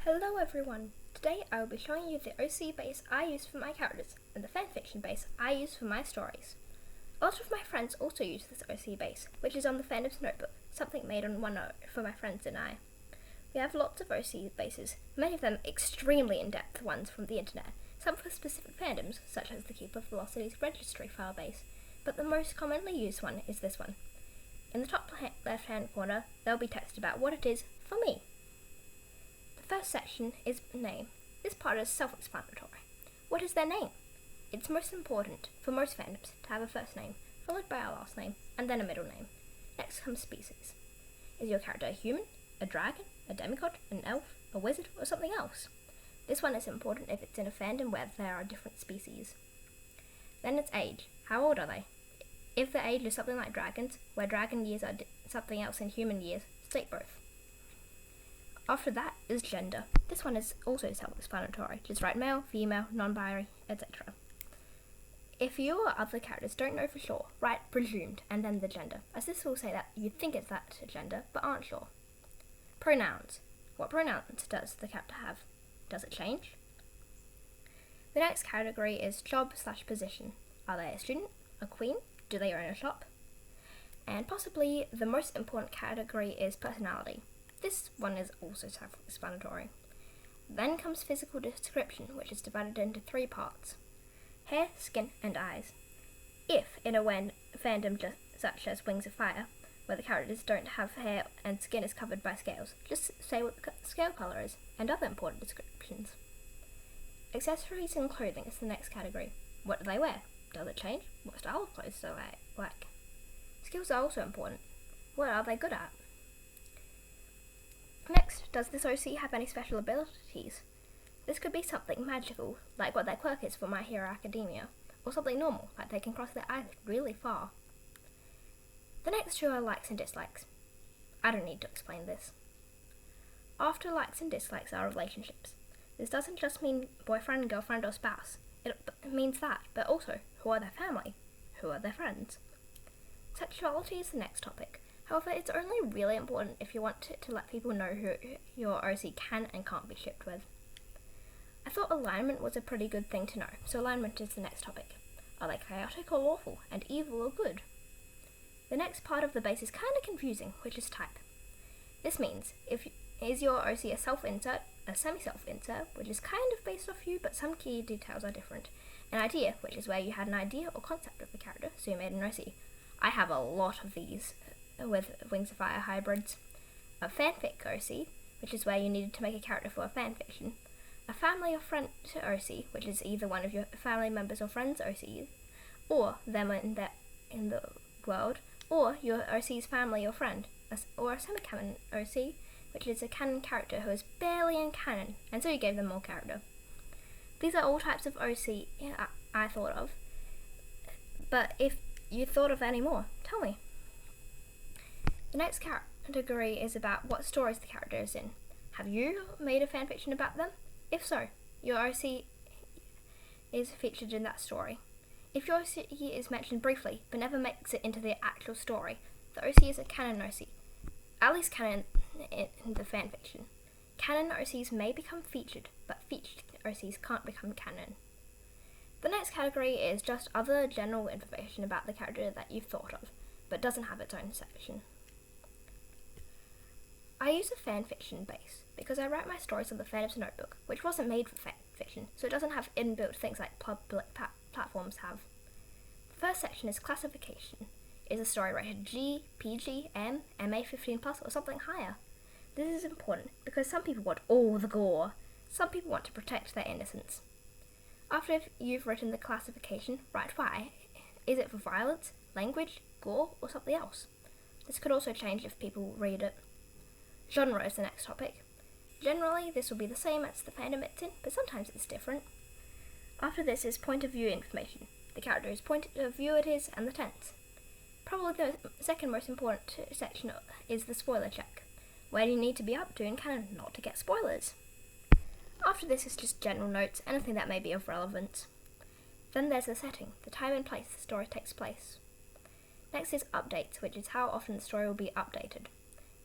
Hello everyone! Today I will be showing you the OC base I use for my characters and the fanfiction base I use for my stories. A lot of my friends also use this OC base, which is on the fandom's notebook, something made on OneNote for my friends and I. We have lots of OC bases, many of them extremely in-depth ones from the internet, some for specific fandoms, such as the Keeper Velocity's registry file base, but the most commonly used one is this one. In the top left-hand corner, there will be text about what it is for me. The first section is name. This part is self-explanatory. What is their name? It's most important for most fandoms to have a first name, followed by a last name, and then a middle name. Next comes species. Is your character a human, a dragon, a demigod, an elf, a wizard, or something else? This one is important if it's in a fandom where there are different species. Then it's age. How old are they? If the age is something like dragons, where dragon years are something else in human years, state both. After that is gender. This one is also self-explanatory. Just write male, female, non-binary, etc. If you or other characters don't know for sure, write presumed and then the gender, as this will say that you think it's that gender but aren't sure. Pronouns. What pronouns does the character have? Does it change? The next category is job/position. Are they a student? A queen? Do they own a shop? And possibly the most important category is personality. This one is also self-explanatory. Then comes physical description, which is divided into 3 parts: hair, skin, and eyes. If in a fandom such as Wings of Fire, where the characters don't have hair and skin is covered by scales, just say what the scale colour is, and other important descriptions. Accessories and clothing is the next category. What do they wear? Does it change? What style of clothes do they like? Skills are also important. What are they good at? Next, does this OC have any special abilities? This could be something magical, like what their quirk is for My Hero Academia, or something normal, like they can cross their eyes really far. The next 2 are likes and dislikes. I don't need to explain this. After likes and dislikes are relationships. This doesn't just mean boyfriend, girlfriend, or spouse. It means that, but also, who are their family? Who are their friends? Sexuality is the next topic. However, it's only really important if you want to let people know who your OC can and can't be shipped with. I thought alignment was a pretty good thing to know, so alignment is the next topic. Are they chaotic or lawful, and evil or good? The next part of the base is kind of confusing, which is type. This means, is your OC a self-insert, a semi-self-insert, which is kind of based off you, but some key details are different, an idea, which is where you had an idea or concept of the character, so you made an OC. I have a lot of these with Wings of Fire hybrids. A fanfic OC, which is where you needed to make a character for a fanfiction. A family or friend OC, which is either one of your family members or friends' OCs, or them in the world, or your OC's family or friend, or a semi-canon OC, which is a canon character who is barely in canon, and so you gave them more character. These are all types of OC I thought of, but if you thought of any more, tell me. The next category is about what stories the character is in. Have you made a fanfiction about them? If so, your OC is featured in that story. If your OC is mentioned briefly, but never makes it into the actual story, the OC is a canon OC. At least canon in the fanfiction. Canon OCs may become featured, but featured OCs can't become canon. The next category is just other general information about the character that you've thought of, but doesn't have its own section. I use a fanfiction base because I write my stories on the fandom's notebook, which wasn't made for fanfiction, so it doesn't have inbuilt things like public platforms have. The first section is classification. Is a story rated G, PG, M, MA 15+, or something higher? This is important because some people want all the gore. Some people want to protect their innocence. After you've written the classification, write why. Is it for violence, language, gore, or something else? This could also change if people read it. Genre is the next topic. Generally, this will be the same as the fandom it's in, but sometimes it's different. After this is point of view information. The character whose point of view it is, and the tense. Probably the second most important section is the spoiler check. Where do you need to be up to in canon not to get spoilers? After this is just general notes, anything that may be of relevance. Then there's the setting, the time and place the story takes place. Next is updates, which is how often the story will be updated.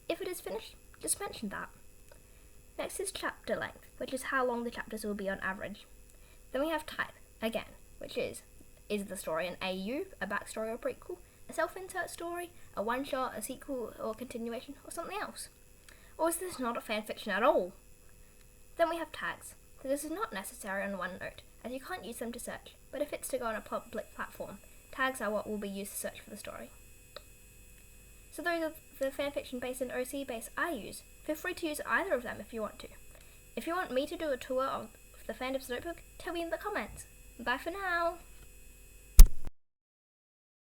If it is finished, just mention that. Next is chapter length, which is how long the chapters will be on average. Then we have type, again, which is the story an AU, a backstory or prequel, a self-insert story, a one-shot, a sequel or continuation, or something else? Or is this not a fanfiction at all? Then we have tags. So this is not necessary on OneNote, as you can't use them to search, but if it's to go on a public platform, tags are what will be used to search for the story. So those are the fanfiction-based and OC-based I use. Feel free to use either of them if you want to. If you want me to do a tour of the fandom's notebook, tell me in the comments. Bye for now!